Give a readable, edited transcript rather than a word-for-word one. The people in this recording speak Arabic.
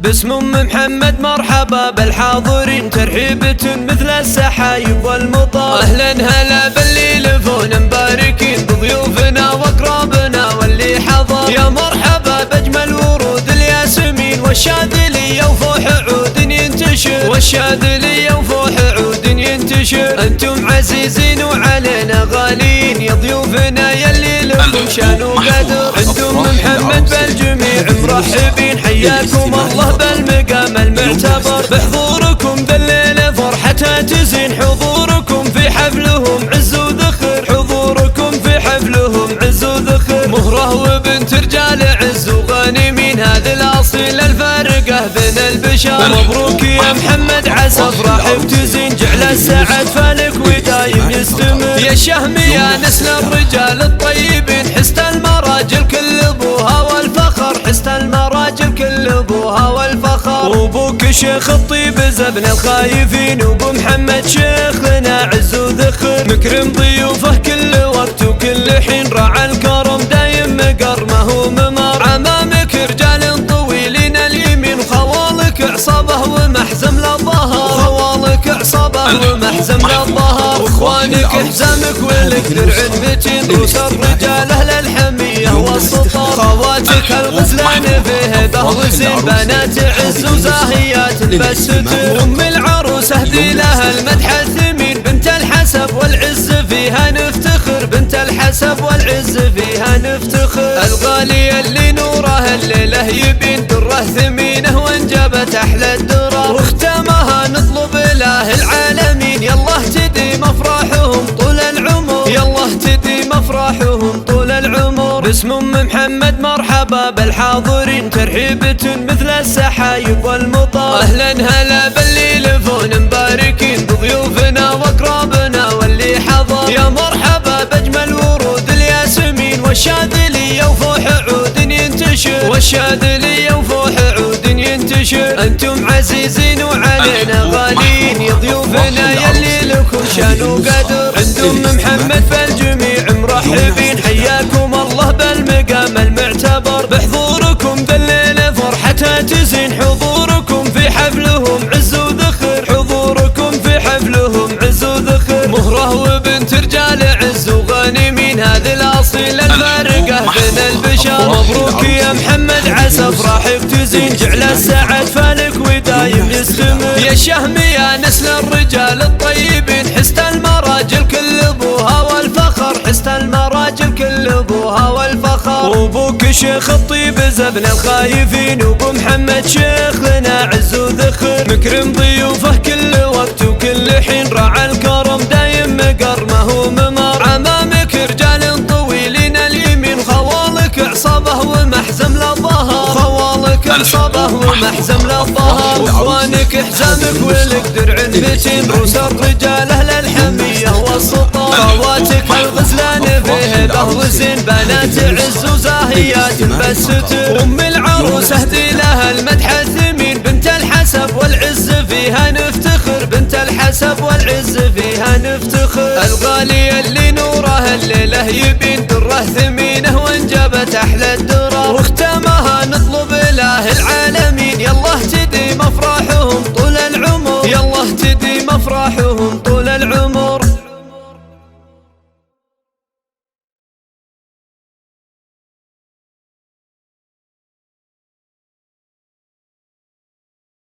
باسم ام محمد مرحبا بالحاضرين، ترحيبة مثل السحايب والمطر. اهلا هلا باللي يلفون مباركين بضيوفنا واقرابنا واللي حضر. يا مرحبا باجمل ورود الياسمين والشاذلية وفوح عود ينتشر، والشاذلية وفوح عود ينتشر. انتم عزيزين وعلينا غالين يا ضيوفنا يلي لكم شان وقدر. عندكم محمد بالجميع مرحبين، حياكم الله بالمقام المعتبر. بحضوركم بالليلة فرحتها تزين، حضوركم في حفلهم عز وذخر، حضوركم في حفلهم عز وذخر. مهره وبنت رجال عز وغانمين، هذه الاصيل الفارقة بين البشر. مبروك يا محمد عسى افراحك تزين، جعل السعد فالك ودايم يستمر. يا شهم يا نسل الرجال الطيبين، حست المراجل كل ابوها والفخر، حست المراجل كل ابوها والفخر. وابوك شيخ الطيب زبن الخايفين، وابو محمد شيخ لنا عز وذخر. مكرم ضيوفه كل وقت وكل حين، راعى الكرم دايم مقر ما هو ممر. عمامك رجال طويلين اليمين، خوالك عصابه ومحزم للظهر، خوالك عصابه ومحزم للظهر. واخوانك حزامك ولك درع متين، روس الرجال اهل الحميه والسطر. خواتك الغزلان في هبه وزين، بنات عز وزاهيات بالستر. ام العروس اهدي لها المدح الثمين، بنت الحسب والعز فيها نفتخر، بنت الحسب والعز فيها نفتخر. الغالية اللي نوره الليله يبين، دره ثمينه وانجبت احلى الدرر. واختامها نطلب اله العالمين، يالله تديم افراحهم طول العمر، يالله تديم افراحهم طول العمر. باسم ام محمد مرحبا بالحاضرين، ترحيبة مثل السحايب والمطر. اهلا هلا باللي يلفون مباركين بضيوفنا واقرابنا واللي حضر. يا مرحبا باجمل ورود الياسمين والشاذلية وفوح عود ينتشر، والشاذلية وفوح عود ينتشر. انتم عزيزين وعلينا غالين يا ضيوفنا يلي لكم شان وقدر. عندكم محمد بالجميع مرحبين، حياكم الله بالمقام المعتبر. بحضوركم بالليلة فرحتها تزين، حضوركم في حفلهم عز وذخر، حضوركم في حفلهم عز وذخر. مهره وبنت رجال عز وغانمين، هذه الاصيل الفارقة بين البشر. مبروك يا محمد عسى افراحك تزين، جعل السعد فالك ودايم يستمر. يا شهم يا نسل الرجال الطيبين، حست المراجل كل ابوها والفخر، حست المراجل كل ابوها والفخر. وابوك شيخ الطيب زبن الخايفين، وابو محمد شيخ لنا عز وذخر. مكرم ضيوفه كل وقت وكل حين، راعى الكرم دايم مقر ما هو ممر. عمامك رجال طويلين اليمين، خوالك عصابه ومحزم للظهر، خوالك عصابه ومحزم للظهر. واخوانك حزامك ولك درع متين، روس الرجال اهل الحميه والسطر. خواتك الغزلان في هبه وزين، بنات عز وزاهيات بالستر. ام العروس اهدي لها المدح الثمين، بنت الحسب والعز فيها نفتخر، بنت الحسب والعز فيها نفتخر. الغالية اللي نوره الليله يبين، دره ثمينه وانجبت احلى الدرر. واختامها نطلب اله العالمين، يالله تديم افراحهم طول العمر، يالله تديم افراحهم طول العمر.